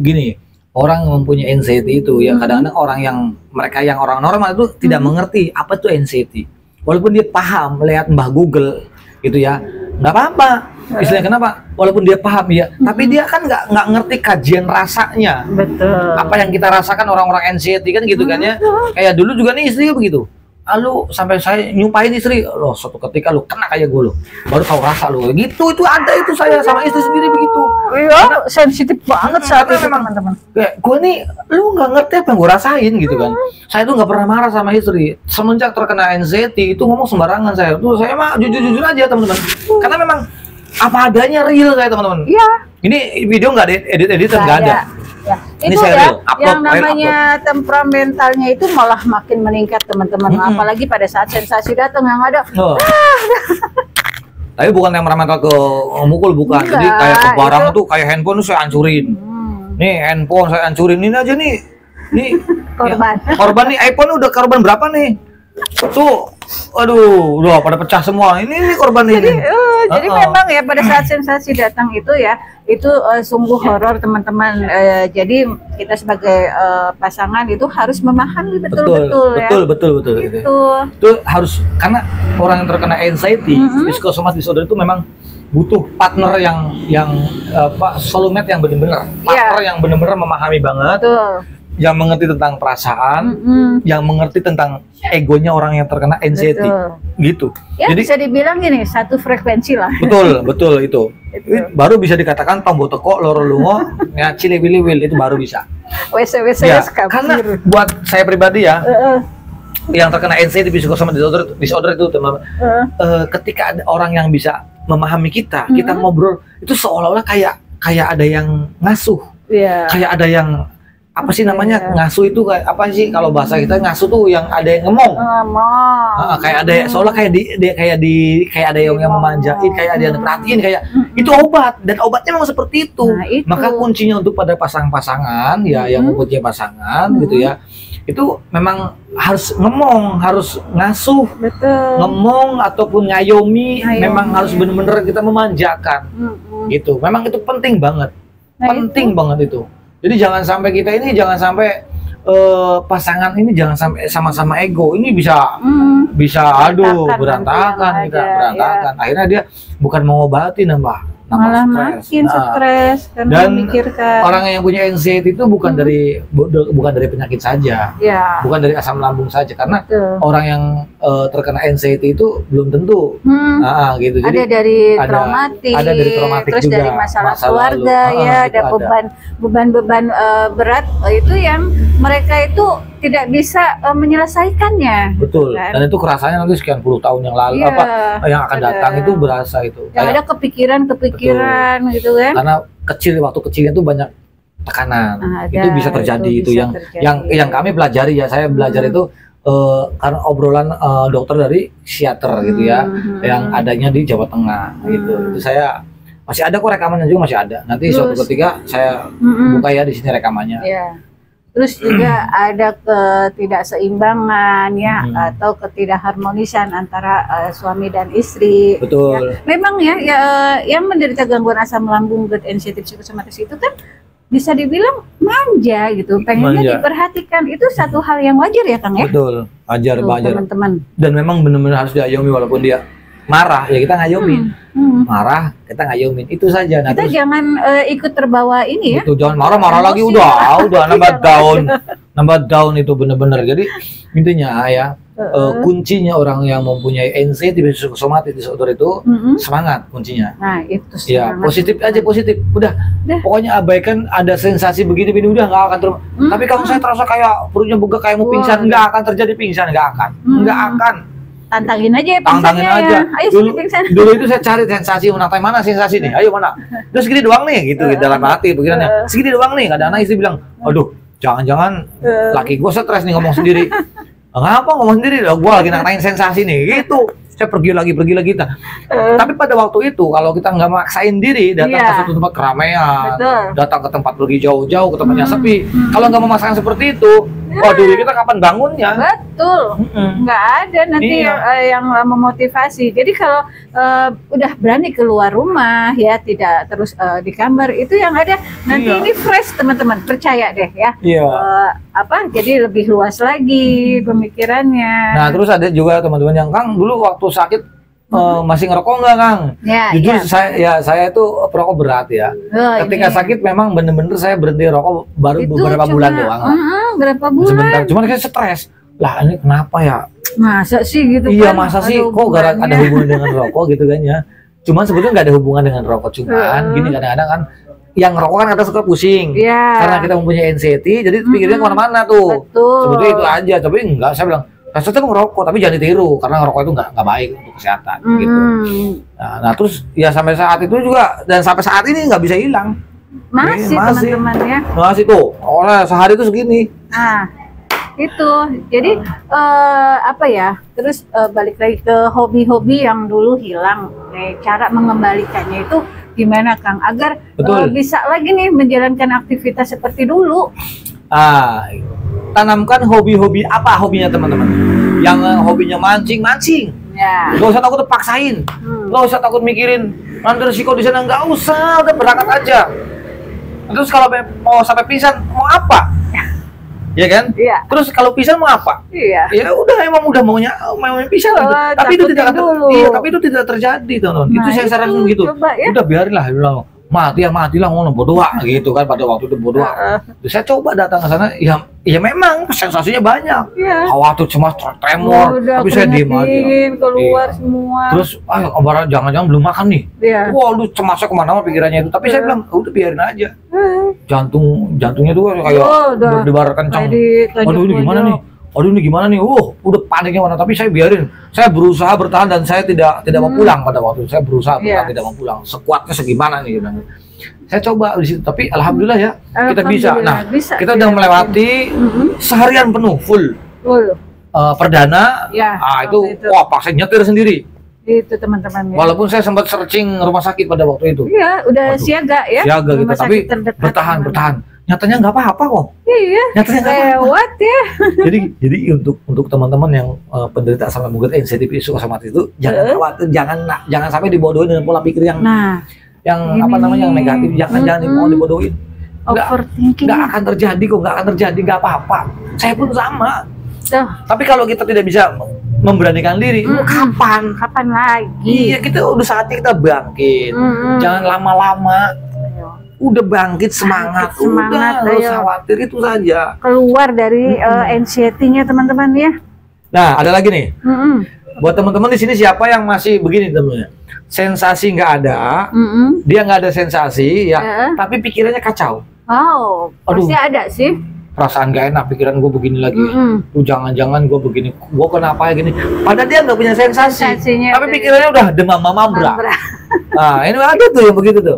gini, orang mempunyai anxiety itu ya kadang-kadang mereka yang orang normal itu tidak mengerti apa itu anxiety. Walaupun dia paham lihat Mbah Google gitu ya, nggak apa-apa. Istilahnya kenapa? Walaupun dia paham ya, tapi dia kan nggak ngerti kajian rasanya. Betul. Apa yang kita rasakan orang-orang anxiety kan gitu kan ya. Kayak dulu juga nih istri begitu. Lalu sampai saya nyumpahin istri, loh suatu ketika lu kena kayak gue lo, baru tahu rasa lu gitu. Itu ada itu saya sama istri sendiri begitu. Iya, sensitif banget saat itu teman-teman. Kayak gue nih, lu nggak ngerti apa yang gue rasain gitu kan. Saya tuh nggak pernah marah sama istri. Semenjak terkena anxiety itu ngomong sembarangan saya. Tuh saya mah jujur-jujur aja teman-teman. Karena memang apa adanya real saya teman-teman. Iya. Ini video nggak ada edit-editan, nggak ada. Ya. Ini itu ya, upload, yang namanya temperamentalnya itu malah makin meningkat teman-teman. Apalagi pada saat sensasi datang yang ada. Tapi bukan temperamental ke mukul, bukan. Jadi kayak ke barang itu kayak handphone saya hancurin. Nih handphone saya hancurin, ini aja nih korban. Ya, korban nih iPhone udah korban berapa nih? Tuh, aduh, udah pada pecah semua. Ini korban ini. Jadi memang ya pada saat sensasi datang itu ya, itu sungguh horor teman-teman. Jadi kita sebagai pasangan itu harus memahami betul-betul ya. Betul. Itu harus, karena orang yang terkena anxiety, psikosomatic disorder itu memang butuh partner yang soulmate yang benar-benar, partner yang benar-benar memahami banget. Betul. Yang mengerti tentang perasaan, yang mengerti tentang egonya orang yang terkena anxiety, gitu. Ya, jadi bisa dibilang gini, satu frekuensi lah. Betul itu. Baru bisa dikatakan tombo teko loro lungo ngaci liwil itu baru bisa. WC ya, karena buat saya pribadi ya, yang terkena anxiety psikosomatic disorder itu teman, ketika ada orang yang bisa memahami kita ngobrol itu seolah-olah kayak ada yang ngasuh, kayak ada yang apa sih namanya ngasuh itu kayak apa sih kalau bahasa kita ngasuh tuh yang ada yang ngomong. Kayak ada seolah kayak ada yang memanjain, kayak ada yang perhatiin, kayak itu obat, dan obatnya memang seperti itu. Maka kuncinya untuk pada pasangan ya yang mempunyai pasangan gitu ya, itu memang harus ngomong, harus ngasuh. Ngomong ataupun ngayomi memang harus benar-benar kita memanjakan gitu. Memang itu penting banget, banget itu. Jadi jangan sampai kita ini, pasangan ini jangan sampai sama-sama ego. Ini bisa berantakan. Akhirnya dia bukan mengobati nambah malah makin stres karena dan memikirkan. Orang yang punya anxiety itu bukan dari penyakit saja, bukan dari asam lambung saja, karena orang yang terkena anxiety itu belum tentu gitu. Jadi ada dari traumatik, terus juga, dari masalah keluarga ya, ada beban-beban berat itu yang mereka itu tidak bisa menyelesaikannya. Betul. Kan? Dan itu kerasanya nanti sekian puluh tahun yang lalu yang akan datang itu berasa itu. Yang ada kepikiran gitu kan. Karena waktu kecilnya itu banyak tekanan. Itu bisa terjadi itu yang kami pelajari ya. Saya belajar itu karena obrolan dokter dari psikiater gitu ya, yang adanya di Jawa Tengah gitu. Itu saya masih ada kok rekamannya juga masih ada. Nanti suatu ketika saya buka ya di sini rekamannya. Terus juga ada ketidakseimbangan ya atau ketidakharmonisan antara suami dan istri. Betul. Ya. Memang ya yang menderita gangguan asam lambung GERD anxiety psikosomatis itu kan bisa dibilang manja gitu, pengennya diperhatikan, itu satu hal yang wajar ya Kang ya. Betul, wajar. Teman-teman. Dan memang benar-benar harus diayomi walaupun dia marah ya kita ngayomin, marah kita ngayomin, itu saja. Nah, kita jangan ikut terbawa ini ya. Itu jangan marah lagi udah nambah down itu benar-benar. Jadi intinya ya kuncinya orang yang mempunyai anxiety psikosomatis disorder itu semangat kuncinya. Nah itu semangat. Ya positif aja, positif. Udah. Pokoknya abaikan ada sensasi begini udah nggak akan terus. Tapi kalau saya terasa kayak perutnya begah kayak mau pingsan, nggak akan terjadi pingsan, nggak akan. Tantangin aja tantangin aja. Ayo dulu itu saya cari sensasi, mana sensasi nih, ayo mana, udah segini doang nih gitu dalam hati pikirannya, segini doang nih. Kadang-kadang istri bilang, aduh jangan-jangan laki gue stres nih ngomong sendiri. Ngapa ngomong sendiri, gue lagi nantangin sensasi nih gitu. Saya pergi lagi tapi pada waktu itu kalau kita nggak maksain diri datang ke suatu tempat keramaian, datang ke tempat pergi jauh-jauh ke tempatnya sepi, kalau nggak memaksakan seperti itu, waduh kita kapan bangunnya? Betul, nggak ada nanti yang memotivasi. Jadi kalau udah berani keluar rumah ya, tidak terus di kamar, itu yang ada nanti ini fresh teman-teman, percaya deh ya. Jadi lebih luas lagi pemikirannya. Nah terus ada juga teman-teman yang Kang dulu waktu sakit masih ngerokok nggak Kang? Jujur saya itu perokok berat ya. Ketika sakit memang bener-bener saya berhenti rokok baru beberapa bulan doang. Berapa bulan? Sebentar, cuman saya stres. Lah ini kenapa ya? Masa sih gitu? Iya masa sih? Kok ada hubungan dengan rokok gitu kan ya? Cuman sebetulnya nggak ada hubungan dengan rokok, cuman gini kadang-kadang kan yang rokok kan kadang suka pusing karena kita mempunyai anxiety, jadi pikirnya kemana-mana tuh. Sebetulnya itu aja, tapi enggak, saya bilang saya tetap ngerokok tapi jangan ditiru karena ngerokok itu nggak baik untuk kesehatan gitu. Nah terus ya sampai saat itu juga dan sampai saat ini nggak bisa hilang. Masih teman-teman ya. Masih tuh, oleh sehari itu segini. Itu jadi terus balik lagi ke hobi-hobi yang dulu hilang. Cara mengembalikannya itu gimana Kang agar bisa lagi nih menjalankan aktivitas seperti dulu? Tanamkan hobi-hobi apa hobinya teman-teman. Yang hobinya mancing nggak usah takut paksain, nggak usah takut mikirin nanti resiko di sana, nggak usah, udah berangkat aja. Terus kalau mau sampai pingsan mau apa? Ya kan? Terus kalau pisah mau apa? Ya udah emang udah mau pisah gitu. Tapi itu tapi itu tidak terjadi teman-teman. Itu saya sarankan gitu. Udah biarinlah, matilah ngono bodoh gitu kan pada waktu itu bodoh. Saya coba datang ke sana ya memang sensasinya banyak. Khawatir, cemas, tremor, tapi saya diem aja. Keluar semua. Terus jangan-jangan belum makan nih. Wah lu cemasnya kemana-mana pikirannya itu. Tapi saya bilang udah biarin aja. Jantungnya tuh kayak berdebar kencang. Aduh ini gimana nih? Udah paniknya mana? Tapi saya biarin. Saya berusaha bertahan dan saya tidak mau pulang pada waktu itu. Saya berusaha bertahan tidak mau pulang. Sekuatnya segimana nih? Saya coba di situ. Tapi alhamdulillah ya kita bisa. Nah kita udah melewati seharian penuh full. Perdana. Itu wah paksa nyetir sendiri. Itu teman-teman. Walaupun saya sempat searching rumah sakit pada waktu itu. Udah siaga ya. Siaga gitu. Tapi bertahan. Nyatanya nggak apa-apa kok. Nyatanya lewat ya. Jadi untuk teman-teman yang penderita asam lambung GERD anxiety psikosomatis itu jangan khawatir, jangan sampai dibodohin dengan pola pikir yang yang negatif. Jangan mau dibodohin. Nggak akan terjadi kok, nggak apa-apa. Saya pun sama. Tapi kalau kita tidak bisa memberanikan diri. Kapan? Kapan lagi? Iya, kita udah saatnya kita bangkit. Jangan lama-lama. Udah bangkit, semangat udah, nggak usah khawatir, itu saja. Keluar dari anxiety-nya teman-teman ya. Nah, ada lagi nih. Buat teman-teman di sini siapa yang masih begini temennya? Sensasi nggak ada, dia nggak ada sensasi ya, tapi pikirannya kacau. Wow, pasti ada sih. Perasaan gak enak, pikiran gue begini lagi. Tuh jangan-jangan gue begini, gue kenapa ya gini? Padahal dia nggak punya sensasi, tapi pikirannya udah demam mamambra. Nah, ini ada tuh yang begitu tuh.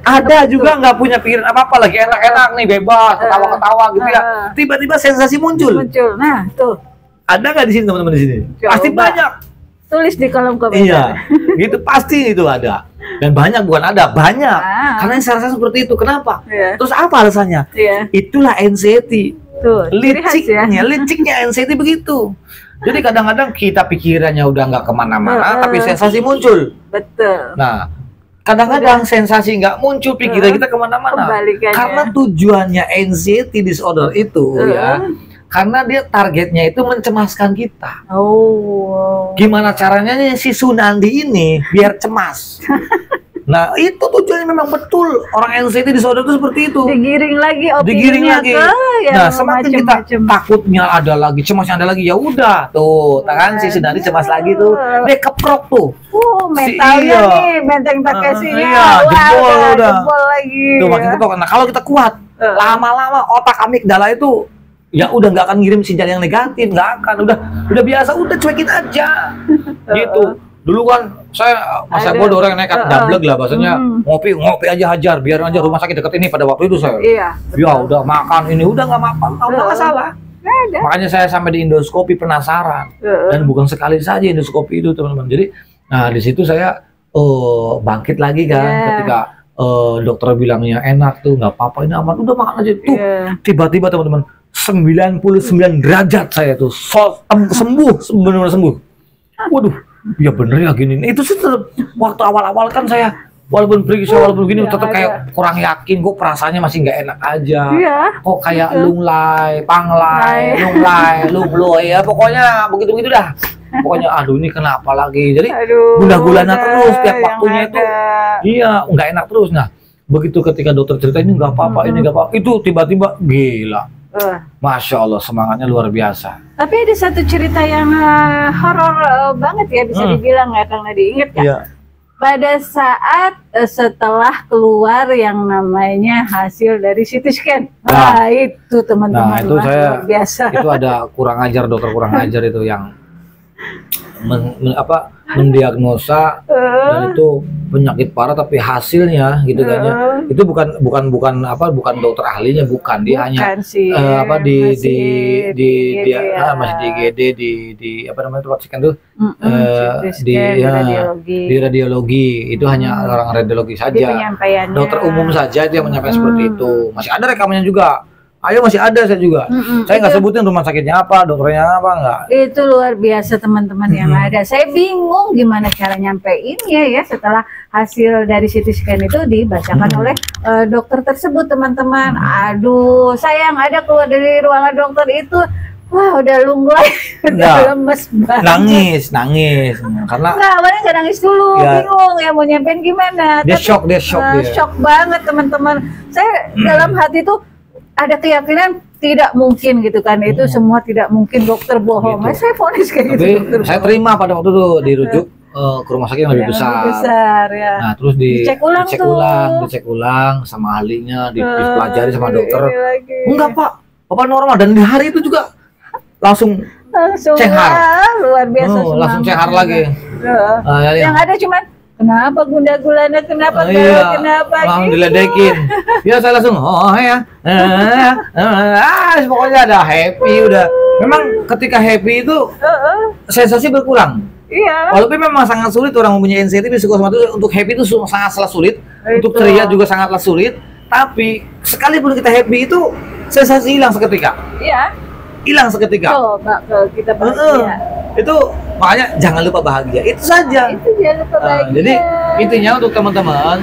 Ada juga nggak punya pikiran apa-apa, lagi enak-enak nih, bebas, ketawa-ketawa gitu ya. Tiba-tiba sensasi muncul. Nah, tuh. Ada nggak di sini teman-teman di sini? Pasti banyak. Tulis di kolom komentar. Iya, gitu pasti itu ada. Dan banyak, bukan ada, banyak. Karena yang saya rasa seperti itu. Kenapa? Terus apa alasannya? Itulah anxiety. Liciknya anxiety begitu. Jadi kadang-kadang kita pikirannya udah nggak kemana-mana, tapi sensasi muncul. Betul. Nah, kadang-kadang sensasi nggak muncul, pikiran kita kemana-mana. Karena tujuannya anxiety disorder itu ya, karena dia targetnya itu mencemaskan kita. Gimana caranya nih si Sunandi ini biar cemas? Nah, itu tujuannya memang betul. Orang anxiety disorder itu seperti itu. Digiring lagi opininya ke nah, semakin kita takutnya ada lagi, cemasnya ada lagi, ya udah tuh, kan si Sunandi cemas lagi tuh, dia keprok tuh. Mentalnya nih, benteng Takeshinya. Jebol lagi. Tuh makin keprok. Nah, kalau kita kuat, lama-lama otak amigdala itu ya udah nggak akan ngirim sinyal yang negatif, nggak akan, udah biasa, udah cuekin aja gitu. Dulu kan saya masa bodoh, orang nekat dableg lah bahasanya, ngopi aja hajar, biar aja rumah sakit deket ini. Pada waktu itu saya ya udah makan ini, udah nggak makan, nggak masalah. Makanya saya sampai di endoskopi penasaran, dan bukan sekali saja endoskopi itu teman-teman. Jadi nah di situ saya bangkit lagi kan, ketika dokter bilangnya enak tuh, nggak apa-apa, ini aman, udah makan aja tuh. Tiba-tiba teman-teman 99 derajat saya tuh sembuh, benar-benar sembuh. Waduh, ya bener ya gini. Itu sih tetap waktu awal-awal kan saya walaupun periksa walaupun gini tetap kayak kurang yakin, kok perasaannya masih nggak enak aja. Kok kayak lunglai, panglai, lungloy ya, pokoknya begitu-begitu dah. Pokoknya aduh ini kenapa lagi. Jadi gula-gulana terus tiap waktunya itu. Iya, nggak enak terus. Nah, begitu ketika dokter cerita ini nggak apa-apa, ini nggak apa-apa, itu tiba-tiba gila. Masya Allah, semangatnya luar biasa. Tapi ada satu cerita yang horor banget ya, bisa dibilang ya Kang Nadi, ingat kan? Pada saat setelah keluar yang namanya hasil dari CT scan. Nah itu teman-teman, nah itu saya biasa. Itu ada kurang ajar, dokter kurang ajar itu yang mendiagnosa dan itu penyakit parah, tapi hasilnya gitu kan ya, itu bukan dokter ahlinya, bukan, dia hanya masih di IGD di apa namanya tempat scan tuh, di radiologi itu hanya orang radiologi saja, dokter umum saja itu yang menyampaikan seperti itu. Masih ada rekamannya juga. Ayo masih ada saya juga. Saya nggak sebutin rumah sakitnya apa, dokternya apa, nggak. Itu luar biasa teman-teman yang ada. Saya bingung gimana cara nyampeinnya ya setelah hasil dari CT scan itu dibacakan oleh dokter tersebut teman-teman. Aduh, saya yang ada keluar dari ruangan dokter itu, wah udah lunglai, udah lemes banget. Nangis. Karena awalnya nggak nangis dulu, bingung ya mau nyampein gimana. Dia shock banget teman-teman. Saya dalam hati tuh ada keyakinan tidak mungkin gitu kan, itu semua tidak mungkin, dokter bohong. Gitu. Saya vonis kayak gitu. Saya terima pada waktu itu dirujuk ke rumah sakit yang lebih besar. Ya. Nah terus dicek ulang sama ahlinya, dipelajari sama dokter. Enggak Pak, Bapak normal, dan di hari itu juga langsung cenghar. Luar biasa. Langsung cenghar lagi. Yang ada cuman kenapa Bunda Gulana, kenapa langsung diledekin. Ya saya langsung pokoknya ada happy udah. Memang ketika happy itu sensasi berkurang. Walaupun memang sangat sulit orang mempunyai anxiety psikosomatis, untuk happy itu sangatlah sulit, untuk ceria juga sangatlah sulit. Tapi sekalipun kita happy itu sensasi hilang seketika. Hilang seketika. Coba kita bahagia. Itu makanya jangan lupa bahagia, itu saja. Jangan lupa bahagia. Jadi intinya untuk teman-teman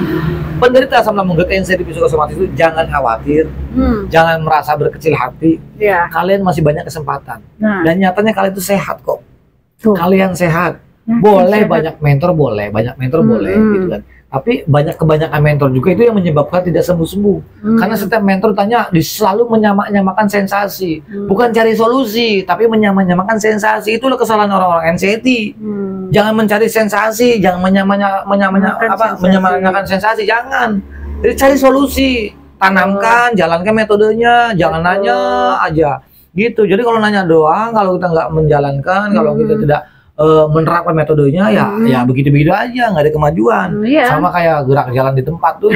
penderita asam lambung gerd anxiety psikosomatis itu jangan khawatir, jangan merasa berkecil hati. Kalian masih banyak kesempatan. Dan nyatanya kalian itu sehat kok. kalian sehat. Boleh banyak mentor, boleh boleh gitu kan. Tapi kebanyakan mentor juga itu yang menyebabkan tidak sembuh-sembuh. Karena setiap mentor tanya selalu menyamakan sensasi, bukan cari solusi, tapi menyamakan sensasi. Itulah kesalahan orang-orang NCT. Jangan mencari sensasi, jangan menyamakan sensasi, jangan. Jadi cari solusi, tanamkan, jalankan metodenya, jangan nanya aja. Gitu. Jadi kalau nanya doang, kalau kita nggak menjalankan, kalau kita tidak menerapkan metodenya ya begitu-begitu aja, nggak ada kemajuan. Sama kayak gerak jalan di tempat tuh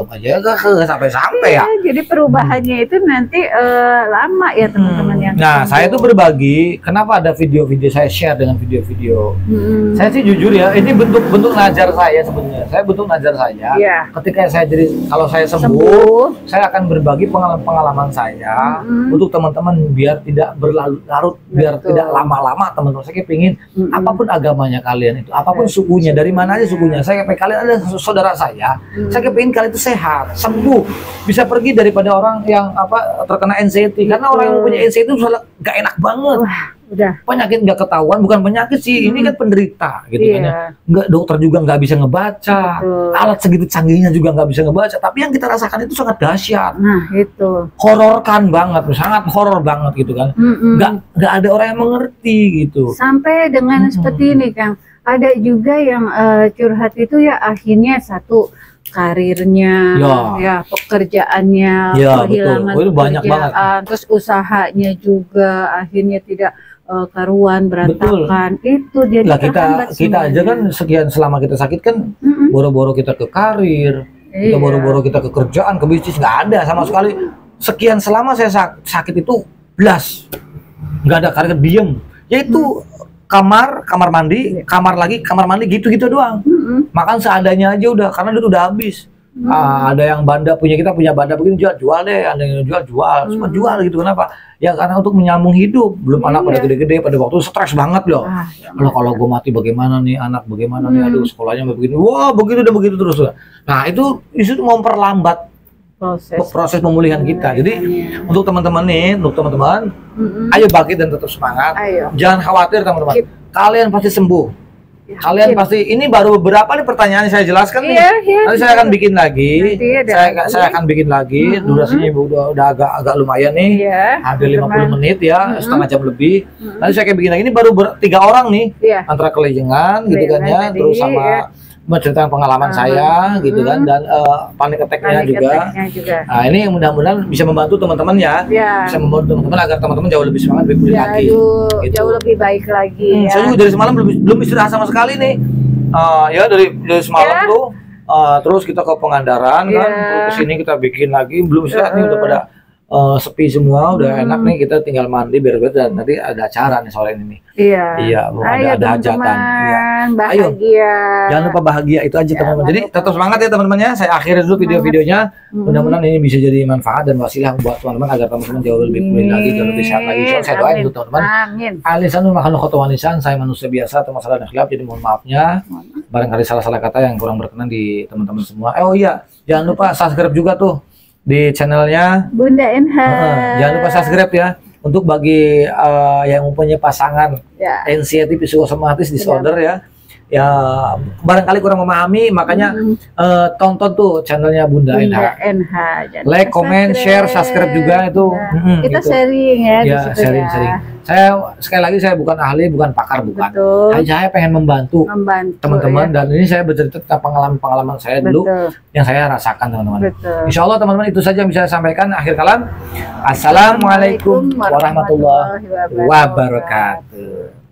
aja gak sampai-sampai ya. Jadi perubahannya itu nanti lama ya teman-teman yang. Nah, saya tuh berbagi, kenapa ada video-video saya share dengan video-video. Saya sih jujur ya, ini bentuk ngajar saya sebenarnya. Saya bentuk ngajar saya. Ketika saya kalau saya sembuh, saya akan berbagi pengalaman saya untuk teman-teman biar tidak berlarut-larut, biar tidak lama-lama teman-teman. Saya ingin apapun agamanya kalian itu, apapun sukunya, dari mana aja sukunya, saya pengen kalian ada saudara saya pengen kalian itu sehat, sembuh, bisa pergi daripada orang yang terkena anxiety. Karena orang yang punya anxiety itu gak enak banget. Penyakit nggak ketahuan, bukan penyakit sih, ini kan penderita gitu kan ya. Nggak, dokter juga nggak bisa ngebaca, alat segitu canggihnya juga nggak bisa ngebaca, tapi yang kita rasakan itu sangat dahsyat. Nah itu hororkan banget, sangat horor banget gitu kan. Nggak ada orang yang mengerti gitu. Sampai dengan seperti ini Kang, ada juga yang curhat itu ya akhirnya satu karirnya, pekerjaannya, kehilangan pekerjaan, terus usahanya juga akhirnya tidak karuan, berantakan. Itu jadi kita aja kan sekian selama kita sakit kan boro-boro kita ke karir, kita boro-boro kita ke kerjaan, ke bisnis, nggak ada sama sekali. Sekian selama saya sakit itu blas, nggak ada karir, diem, yaitu kamar mandi, kamar mandi gitu-gitu doang. Makan seadanya aja udah, karena itu udah habis. Ada yang kita punya banda begini, jual deh, ada yang jual, semua jual gitu. Kenapa? Ya karena untuk menyambung hidup. Belum anak pada gede-gede, pada waktu stres banget loh. Kalau gue mati bagaimana nih, anak bagaimana nih, aduh sekolahnya begini, wah begitu terus. Nah itu memperlambat proses pemulihan kita. Jadi untuk teman-teman nih, ayo bangkit dan tetap semangat. Jangan khawatir teman-teman, kalian pasti sembuh. Kalian pasti, ini baru beberapa nih pertanyaan saya jelaskan nih. Nanti saya akan bikin lagi. Saya akan bikin lagi. Durasinya udah agak lumayan nih. Hampir 50 menit ya, setengah jam lebih. Nanti saya akan bikin lagi. Ini baru 3 orang nih. Antara kelejengan gitu kan ya, terus sama menceritakan pengalaman saya gitu kan, dan panic attack-nya juga. Nah ini mudah-mudahan bisa membantu teman-teman ya, bisa membantu teman-teman agar teman-teman jauh lebih semangat, lebih pulih lagi gitu. Jauh lebih baik lagi Saya juga dari semalam belum istirahat sama sekali nih. Ya dari semalam tuh terus kita ke Pangandaran kan, terus kesini kita bikin lagi, belum istirahat nih, udah pada sepi semua, udah enak nih, kita tinggal mandi beres-beres dan nanti ada acara nih sore ini nih. Ada hajatan. Bahagia. Jangan lupa bahagia, itu aja teman-teman. Jadi tetap semangat ya teman-teman ya. Saya akhiri dulu video-videonya. Mudah-mudahan ini bisa jadi manfaat dan wasilah buat teman-teman agar teman-teman jauh lebih pulih lagi, jauh lebih sehat lagi. Saya doain untuk teman-teman. Alisanul makhluk khotowan lisan, saya manusia biasa, atau masalah dan khilaf, jadi mohon maafnya. Barangkali salah-salah kata yang kurang berkenan di teman-teman semua. Oh iya, jangan lupa subscribe juga tuh di channelnya Bunda NH. Jangan lupa subscribe ya. Untuk bagi yang mempunyai pasangan anxiety psychosomatic disorder ya barangkali kurang memahami, makanya tonton tuh channelnya Bunda NH. Like, comment, share, subscribe juga itu. Kita gitu. Sharing ya. Sharing. Saya sekali lagi, saya bukan ahli, bukan pakar, bukan. Saya pengen membantu teman-teman dan ini saya bercerita tentang pengalaman saya dulu yang saya rasakan teman-teman. Insya Allah teman-teman itu saja yang bisa saya sampaikan. Akhir kalam, assalamualaikum warahmatullahi wabarakatuh.